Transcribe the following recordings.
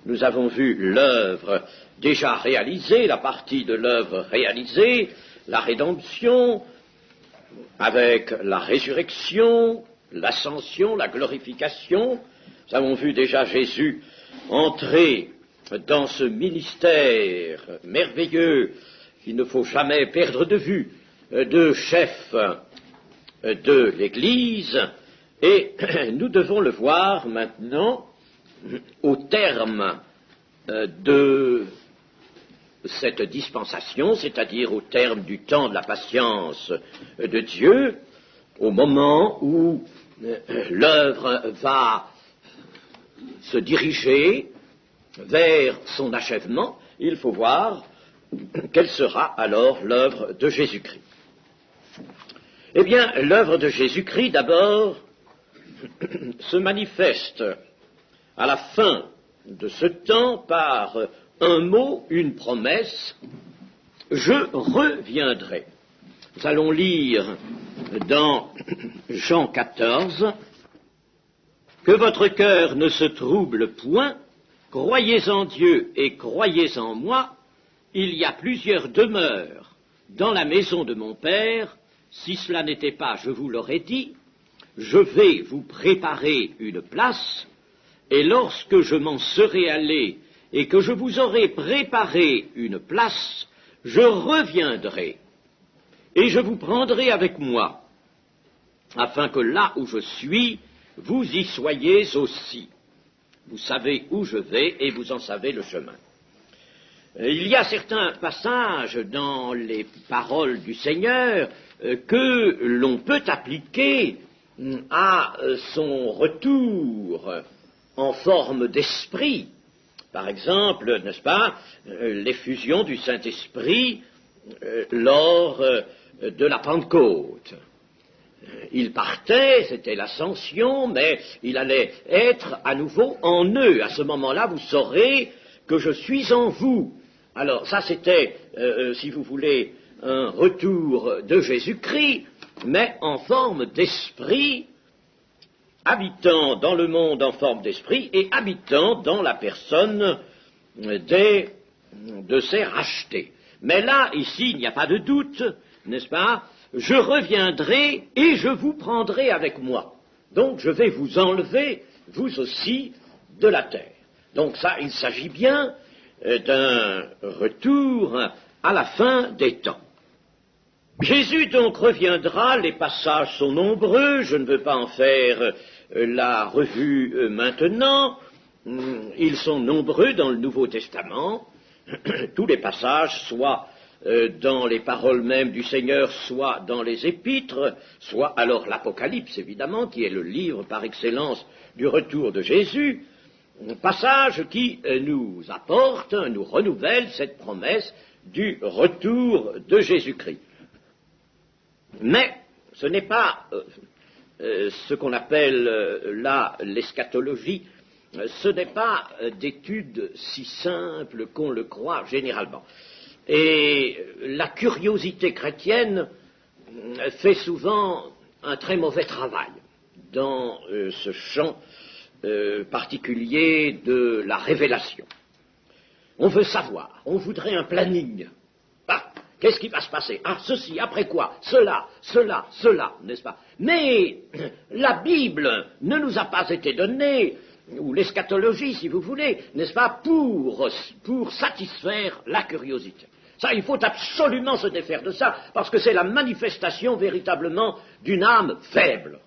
nous avons vu l'œuvre déjà réalisée, la partie de l'œuvre réalisée, la rédemption, avec la résurrection, l'ascension, la glorification. Nous avons vu déjà Jésus entrer dans ce ministère merveilleux qu'il ne faut jamais perdre de vue, de chef de l'Église, et nous devons le voir maintenant au terme de cette dispensation, c'est-à-dire au terme du temps de la patience de Dieu, au moment où l'œuvre va se diriger vers son achèvement. Il faut voir quelle sera alors l'œuvre de Jésus-Christ. Eh bien, l'œuvre de Jésus-Christ, d'abord, se manifeste à la fin de ce temps par un mot, une promesse: je reviendrai. Nous allons lire dans Jean 14, que votre cœur ne se trouble point, croyez en Dieu et croyez en moi, il y a plusieurs demeures dans la maison de mon Père, si cela n'était pas, je vous l'aurais dit, je vais vous préparer une place, et lorsque je m'en serai allé et que je vous aurai préparé une place, je reviendrai et je vous prendrai avec moi, afin que là où je suis, vous y soyez aussi. Vous savez où je vais et vous en savez le chemin. Il y a certains passages dans les paroles du Seigneur que l'on peut appliquer à son retour en forme d'esprit. Par exemple, n'est-ce pas, l'effusion du Saint-Esprit lors de la Pentecôte. Il partait, c'était l'ascension, mais il allait être à nouveau en eux. À ce moment-là, vous saurez que je suis en vous. Alors, ça c'était, si vous voulez, un retour de Jésus-Christ, mais en forme d'esprit, habitant dans le monde en forme d'esprit et habitant dans la personne de ses rachetés. Mais là, ici, il n'y a pas de doute, n'est-ce pas? Je reviendrai et je vous prendrai avec moi. Donc, je vais vous enlever, vous aussi, de la terre. Donc ça, il s'agit bien d'un retour à la fin des temps. Jésus donc reviendra, les passages sont nombreux, je ne veux pas en faire la revue maintenant, ils sont nombreux dans le Nouveau Testament, tous les passages, soit dans les paroles mêmes du Seigneur, soit dans les épîtres, soit alors l'Apocalypse, évidemment, qui est le livre par excellence du retour de Jésus, passage qui nous apporte, nous renouvelle cette promesse du retour de Jésus-Christ. Mais ce n'est pas ce qu'on appelle là l'eschatologie, ce n'est pas d'étude si simple qu'on le croit généralement. Et la curiosité chrétienne fait souvent un très mauvais travail dans ce champ particulier de la révélation. On veut savoir, on voudrait un planning. Ah, qu'est-ce qui va se passer? Ah, ceci, après quoi? Cela, n'est-ce pas? Mais la Bible ne nous a pas été donnée, ou l'eschatologie, si vous voulez, n'est-ce pas, pour satisfaire la curiosité. Ça, il faut absolument se défaire de ça, parce que c'est la manifestation véritablement d'une âme faible.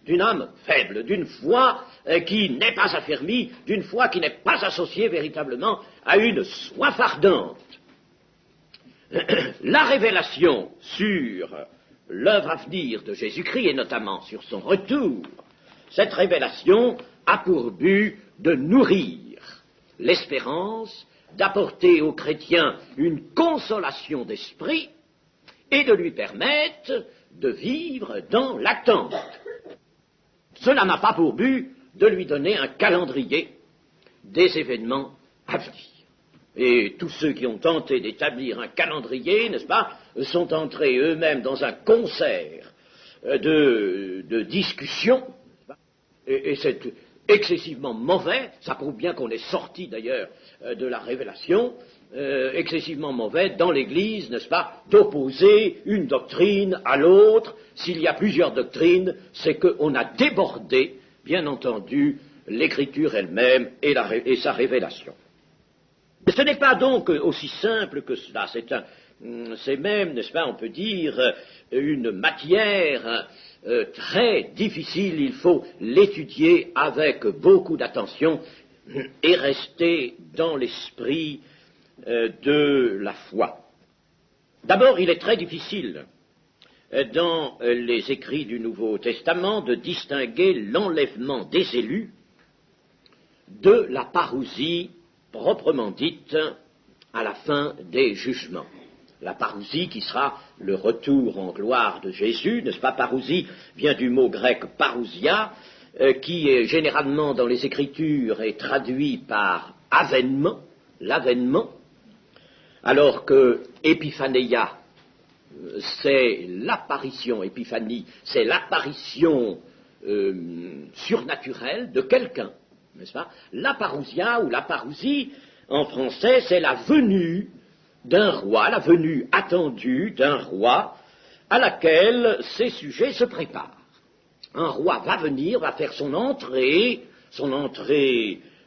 D'une foi qui n'est pas affermie, d'une foi qui n'est pas associée véritablement à une soif ardente. La révélation sur l'œuvre à venir de Jésus-Christ, et notamment sur son retour, cette révélation a pour but de nourrir l'espérance, d'apporter au chrétien une consolation d'esprit et de lui permettre de vivre dans l'attente. Cela n'a pas pour but de lui donner un calendrier des événements à venir. Et tous ceux qui ont tenté d'établir un calendrier, n'est-ce pas, sont entrés eux-mêmes dans un concert de discussion, et c'est excessivement mauvais, ça prouve bien qu'on est sorti d'ailleurs de la révélation, excessivement mauvais dans l'Église, n'est-ce pas, d'opposer une doctrine à l'autre. S'il y a plusieurs doctrines, c'est qu'on a débordé, bien entendu, l'Écriture elle-même et sa révélation. Ce n'est pas donc aussi simple que cela, c'est même, n'est-ce pas, on peut dire, une matière très difficile, il faut l'étudier avec beaucoup d'attention et rester dans l'esprit de la foi. D'abord, il est très difficile dans les écrits du Nouveau Testament de distinguer l'enlèvement des élus de la parousie proprement dite à la fin des jugements. La parousie qui sera le retour en gloire de Jésus, n'est-ce pas? Parousie vient du mot grec parousia, qui est généralement dans les Écritures est traduit par avènement, l'avènement, alors que épiphanéia, c'est l'apparition, épiphanie, c'est l'apparition surnaturelle de quelqu'un, n'est-ce pas? La parousia ou la parousie, en français, c'est la venue d'un roi, la venue attendue d'un roi à laquelle ses sujets se préparent. Un roi va venir, va faire son entrée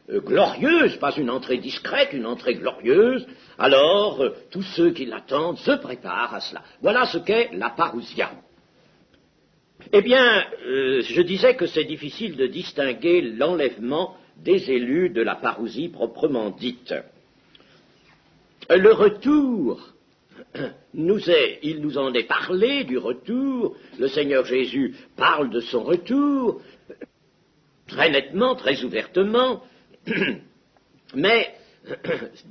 glorieuse, pas une entrée discrète, une entrée glorieuse, alors tous ceux qui l'attendent se préparent à cela. Voilà ce qu'est la parousia. Eh bien, je disais que c'est difficile de distinguer l'enlèvement des élus de la parousie proprement dite. Le retour, il nous en est parlé du retour, le Seigneur Jésus parle de son retour, très nettement, très ouvertement, mais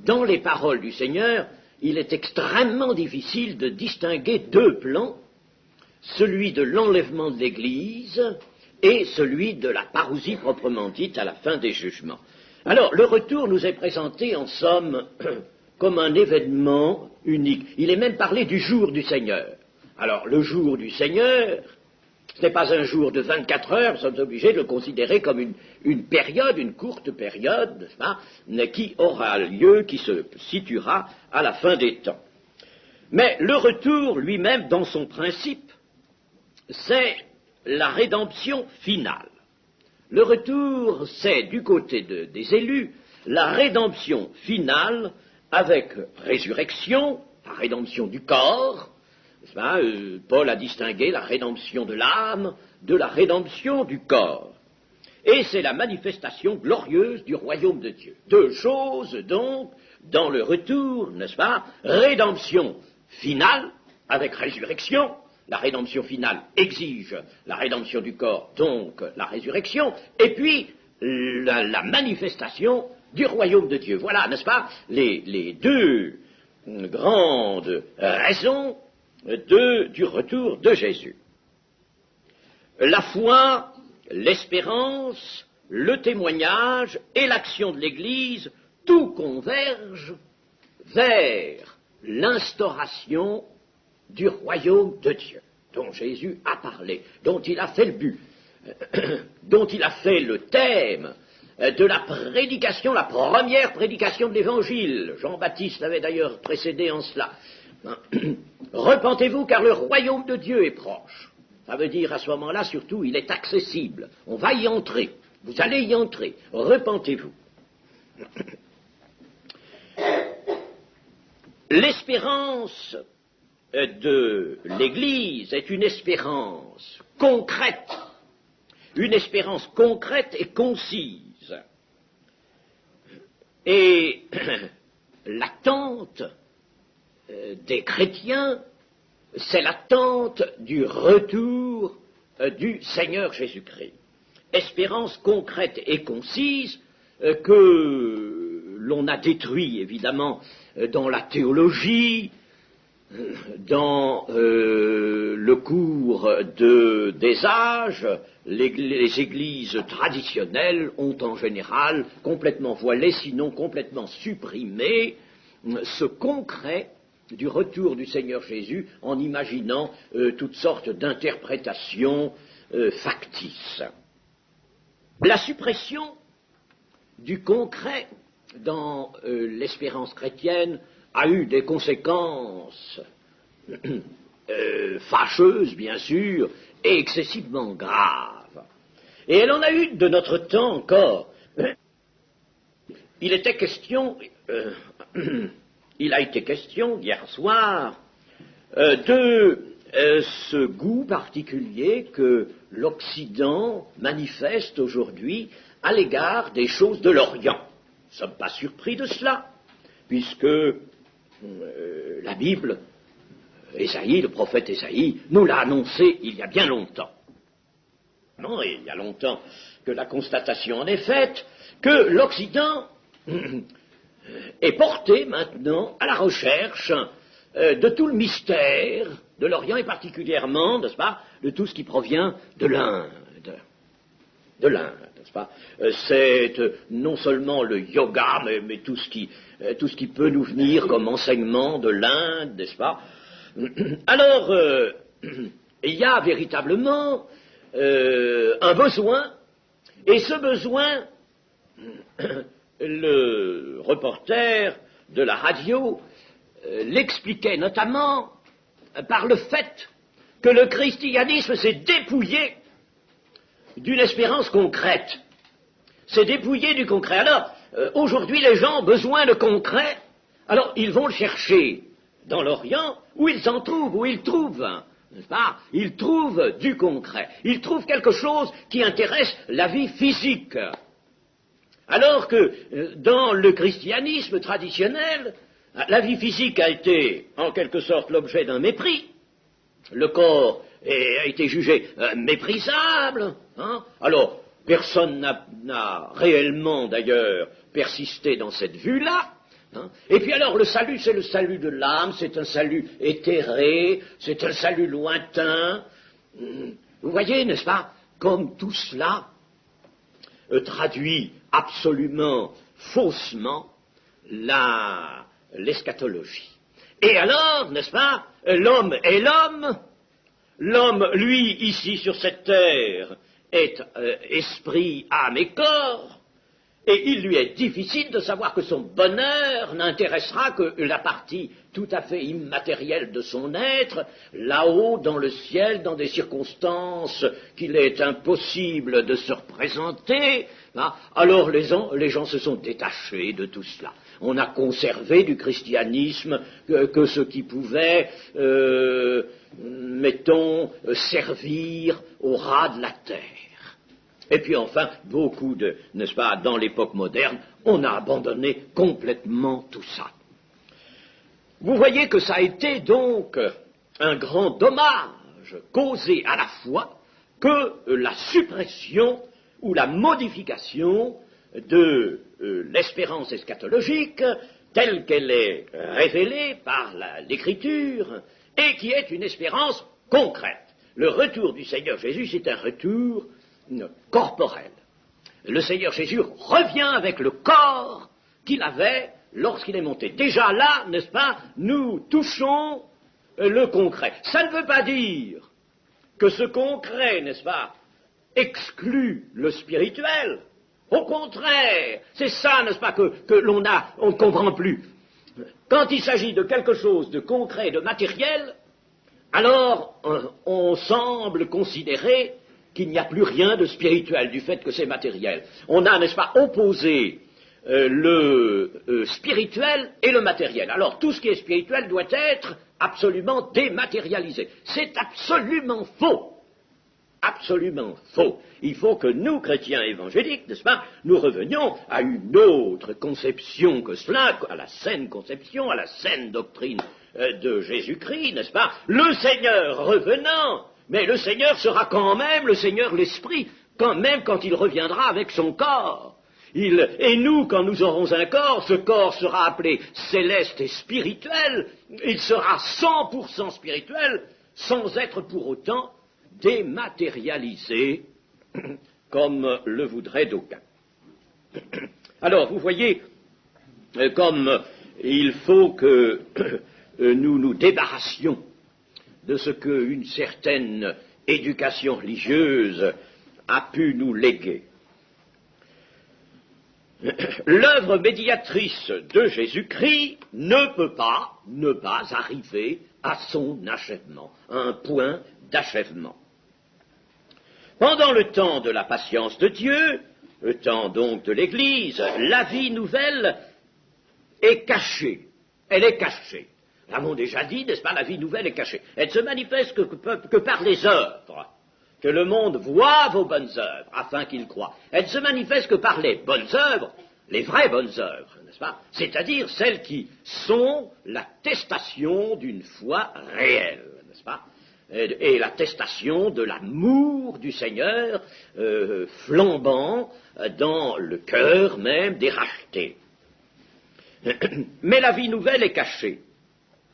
dans les paroles du Seigneur, il est extrêmement difficile de distinguer deux plans, celui de l'enlèvement de l'Église et celui de la parousie proprement dite à la fin des jugements. Alors, le retour nous est présenté en somme comme un événement unique. Il est même parlé du jour du Seigneur. Alors, le jour du Seigneur, ce n'est pas un jour de 24 heures, nous sommes obligés de le considérer comme une période, une courte période, n'est-ce pas, qui aura lieu, qui se situera à la fin des temps. Mais le retour lui-même, dans son principe, c'est la rédemption finale. Le retour, c'est, du côté des élus, la rédemption finale avec résurrection, la rédemption du corps, n'est-ce pas, Paul a distingué la rédemption de l'âme de la rédemption du corps. Et c'est la manifestation glorieuse du royaume de Dieu. Deux choses, donc, dans le retour, n'est-ce pas, rédemption finale avec résurrection. La rédemption finale exige la rédemption du corps, donc la résurrection, et puis la manifestation du royaume de Dieu. Voilà, n'est-ce pas, les deux grandes raisons du retour de Jésus. La foi, l'espérance, le témoignage et l'action de l'Église, tout converge vers l'instauration du royaume de Dieu, dont Jésus a parlé, dont il a fait le but, dont il a fait le thème de la prédication, la première prédication de l'Évangile. Jean-Baptiste l'avait d'ailleurs précédé en cela. Repentez-vous car le royaume de Dieu est proche. Ça veut dire à ce moment-là, surtout, il est accessible. On va y entrer. Vous allez y entrer. Repentez-vous. L'espérance de l'Église est une espérance concrète et concise. Et l'attente des chrétiens, c'est l'attente du retour du Seigneur Jésus-Christ. Espérance concrète et concise que l'on a détruit, évidemment, dans la théologie, dans le cours des âges. Les églises traditionnelles ont en général complètement voilé, sinon complètement supprimé, ce concret du retour du Seigneur Jésus en imaginant toutes sortes d'interprétations factices. La suppression du concret dans l'espérance chrétienne a eu des conséquences fâcheuses, bien sûr, et excessivement graves. Et elle en a eu de notre temps encore. Il était question, il a été question hier soir de ce goût particulier que l'Occident manifeste aujourd'hui à l'égard des choses de l'Orient. Nous ne sommes pas surpris de cela, puisque la Bible, Ésaïe, le prophète Ésaïe, nous l'a annoncé il y a bien longtemps. Non, il y a longtemps que la constatation en est faite que l'Occident est porté maintenant à la recherche de tout le mystère de l'Orient et particulièrement, n'est-ce pas, de tout ce qui provient de l'Inde. De l'Inde, n'est-ce pas? C'est non seulement le yoga, mais tout ce qui peut nous venir comme enseignement de l'Inde, n'est-ce pas? Alors, il y a véritablement un besoin, et ce besoin, le reporter de la radio l'expliquait notamment par le fait que le christianisme s'est dépouillé d'une espérance concrète, s'est dépouillé du concret. Alors, aujourd'hui, les gens ont besoin de concret, alors ils vont le chercher dans l'Orient, où ils en trouvent, où ils trouvent, n'est-ce pas? Ils trouvent du concret, ils trouvent quelque chose qui intéresse la vie physique. Alors que dans le christianisme traditionnel, la vie physique a été en quelque sorte l'objet d'un mépris. Le corps a été jugé méprisable. Hein? Alors, personne n'a réellement d'ailleurs persisté dans cette vue-là. Hein? Et puis alors, le salut, c'est le salut de l'âme, c'est un salut éthéré, c'est un salut lointain. Vous voyez, n'est-ce pas, comme tout cela traduit absolument faussement l'eschatologie. Et alors, n'est-ce pas, l'homme est l'homme, l'homme, lui, ici sur cette terre, est esprit, âme et corps, et il lui est difficile de savoir que son bonheur n'intéressera que la partie tout à fait immatérielle de son être, là-haut, dans le ciel, dans des circonstances qu'il est impossible de se représenter. Hein. Alors les gens se sont détachés de tout cela. On a conservé du christianisme que ce qui pouvait, mettons, servir au ras de la terre. Et puis enfin, beaucoup n'est-ce pas, dans l'époque moderne, on a abandonné complètement tout ça. Vous voyez que ça a été donc un grand dommage causé à la fois que la suppression ou la modification de l'espérance eschatologique telle qu'elle est révélée par l'Écriture et qui est une espérance concrète. Le retour du Seigneur Jésus, c'est un retour corporel. Le Seigneur Jésus revient avec le corps qu'il avait lorsqu'il est monté. Déjà là, n'est-ce pas, nous touchons le concret. Ça ne veut pas dire que ce concret, n'est-ce pas, exclut le spirituel. Au contraire, c'est ça, n'est-ce pas, que l'on ne comprend plus. Quand il s'agit de quelque chose de concret, de matériel, alors on semble considérer qu'il n'y a plus rien de spirituel du fait que c'est matériel. On a, n'est-ce pas, opposé le spirituel et le matériel. Alors tout ce qui est spirituel doit être absolument dématérialisé. C'est absolument faux. Absolument faux. Il faut que nous, chrétiens évangéliques, n'est-ce pas, nous revenions à une autre conception que cela, à la saine conception, à la saine doctrine de Jésus-Christ, n'est-ce pas? Le Seigneur revenant, mais le Seigneur sera quand même le Seigneur l'Esprit, quand même quand il reviendra avec son corps. Et nous, quand nous aurons un corps, ce corps sera appelé céleste et spirituel, il sera 100% spirituel, sans être pour autant dématérialisé, comme le voudraient d'aucuns. Alors, vous voyez, comme il faut que nous nous débarrassions de ce qu'une certaine éducation religieuse a pu nous léguer. l'œuvre médiatrice de Jésus-Christ ne peut pas arriver à son achèvement, à un point d'achèvement. Pendant le temps de la patience de Dieu, le temps donc de l'Église, la vie nouvelle est cachée. Elle est cachée. Nous l'avons déjà dit, n'est-ce pas, la vie nouvelle est cachée. Elle ne se manifeste que par les œuvres. Que le monde voie vos bonnes œuvres, afin qu'il croie. Elle ne se manifeste que par les bonnes œuvres, les vraies bonnes œuvres, n'est-ce pas? C'est-à-dire celles qui sont l'attestation d'une foi réelle, n'est-ce pas? Et l'attestation de l'amour du Seigneur flambant dans le cœur même des rachetés. Mais la vie nouvelle est cachée.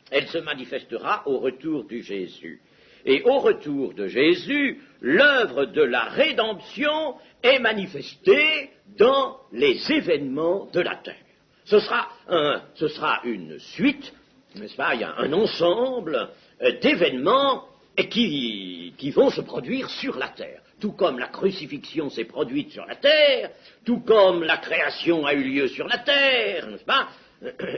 Elle se manifestera au retour de Jésus. Et au retour de Jésus, l'œuvre de la rédemption est manifestée dans les événements de la terre. Ce sera une suite, n'est-ce pas? Il y a un ensemble d'événements qui vont se produire sur la terre. Tout comme la crucifixion s'est produite sur la terre, tout comme la création a eu lieu sur la terre, n'est-ce pas?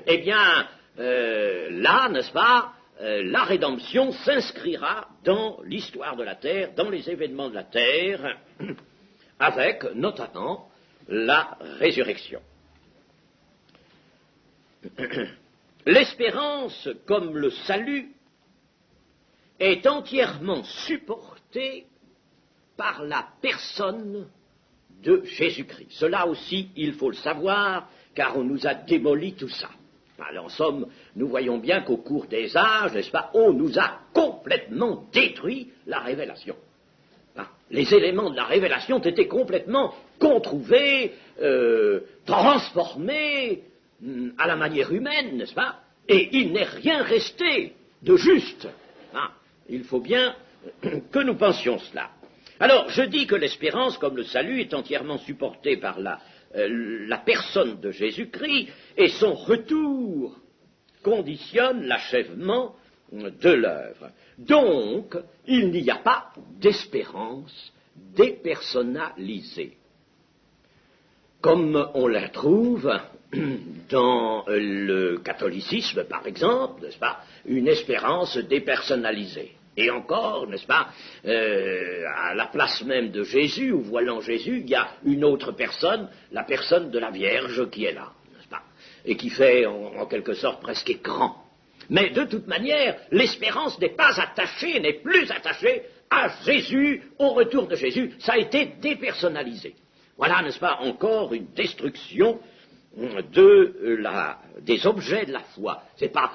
Eh bien, là, n'est-ce pas, la rédemption s'inscrira dans l'histoire de la terre, dans les événements de la terre, avec notamment la résurrection. L'espérance, comme le salut, est entièrement supportée par la personne de Jésus-Christ. Cela aussi, il faut le savoir, car on nous a démoli tout ça. Alors, en somme, nous voyons bien qu'au cours des âges, n'est-ce pas, on nous a complètement détruit la révélation. Les éléments de la révélation ont été complètement controuvés, transformés à la manière humaine, n'est-ce pas? Et il n'est rien resté de juste. Il faut bien que nous pensions cela. Alors, je dis que l'espérance, comme le salut, est entièrement supportée par la personne de Jésus-Christ, et son retour conditionne l'achèvement de l'œuvre. Donc, il n'y a pas d'espérance dépersonnalisée, comme on la trouve dans le catholicisme, par exemple, n'est-ce pas, une espérance dépersonnalisée. Et encore, n'est-ce pas, à la place même de Jésus, ou voilant Jésus, il y a une autre personne, la personne de la Vierge qui est là, n'est-ce pas, et qui fait en quelque sorte presque écran. Mais de toute manière, l'espérance n'est pas attachée, n'est plus attachée à Jésus, au retour de Jésus, ça a été dépersonnalisé. Voilà, n'est-ce pas, encore une destruction des objets de la foi.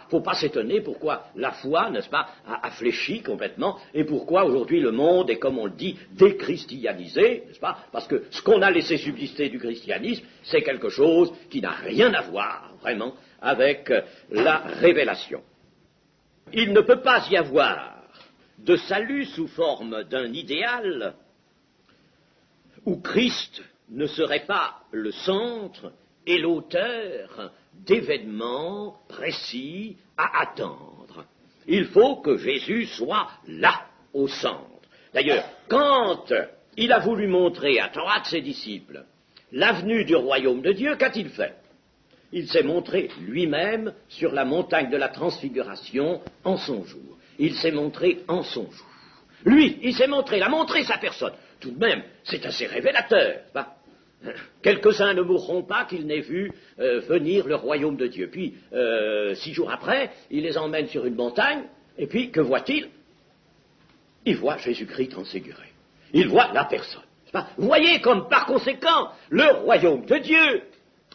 Faut pas s'étonner pourquoi la foi, n'est-ce pas, a fléchi complètement, et pourquoi aujourd'hui le monde est, comme on le dit, déchristianisé, n'est-ce pas, parce que ce qu'on a laissé subsister du christianisme, c'est quelque chose qui n'a rien à voir, vraiment, avec la révélation. Il ne peut pas y avoir de salut sous forme d'un idéal où Christ ne serait pas le centre et l'auteur d'événements précis à attendre. Il faut que Jésus soit là, au centre. D'ailleurs, quand il a voulu montrer à trois de ses disciples l'avenue du royaume de Dieu, qu'a-t-il fait? Il s'est montré lui-même sur la montagne de la transfiguration en son jour. Il s'est montré en son jour. Lui, il s'est montré, il a montré sa personne. Tout de même, c'est assez révélateur, pas? Quelques-uns ne mourront pas qu'ils n'aient vu venir le royaume de Dieu. Puis, 6 jours après, il les emmène sur une montagne, et puis, que voit-il? Il voit Jésus-Christ transfiguré. Il voit la personne. Vous voyez comme, par conséquent, le royaume de Dieu,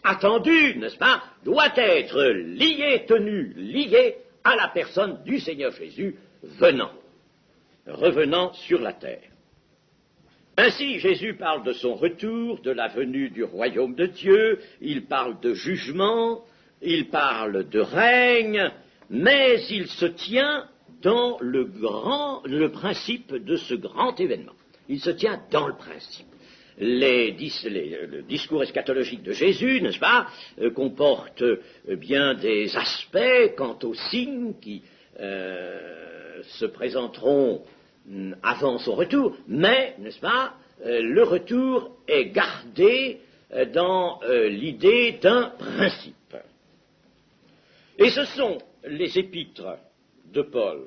attendu, n'est-ce pas, doit être lié, tenu, lié à la personne du Seigneur Jésus revenant sur la terre. Ainsi, Jésus parle de son retour, de la venue du royaume de Dieu, il parle de jugement, il parle de règne, mais il se tient dans le principe de ce grand événement. Il se tient dans le principe. Le discours eschatologique de Jésus, n'est-ce pas, comporte bien des aspects quant aux signes qui se présenteront avant son retour, mais, n'est-ce pas, le retour est gardé dans l'idée d'un principe. Et ce sont les épîtres de Paul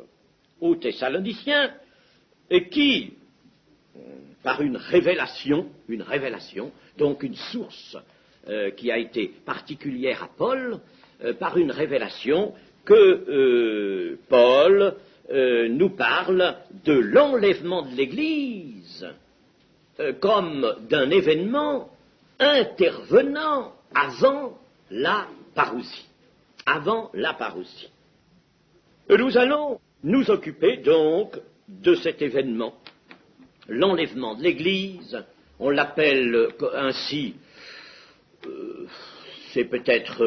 aux Thessaloniciens qui, par une révélation, donc une source qui a été particulière à Paul, par une révélation que Paul nous parle de l'enlèvement de l'Église comme d'un événement intervenant avant la parousie. Avant la parousie. Nous allons nous occuper donc de cet événement, l'enlèvement de l'Église. On l'appelle ainsi, c'est peut-être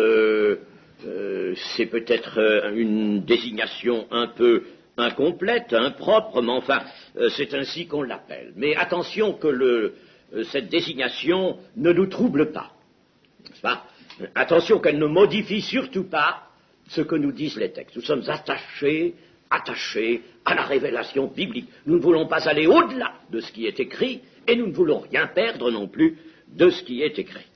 une désignation un peu incomplète, impropre, mais enfin, c'est ainsi qu'on l'appelle. Mais attention que cette désignation ne nous trouble pas, n'est-ce pas? Attention qu'elle ne modifie surtout pas ce que nous disent les textes. Nous sommes attachés à la révélation biblique. Nous ne voulons pas aller au-delà de ce qui est écrit, et nous ne voulons rien perdre non plus de ce qui est écrit.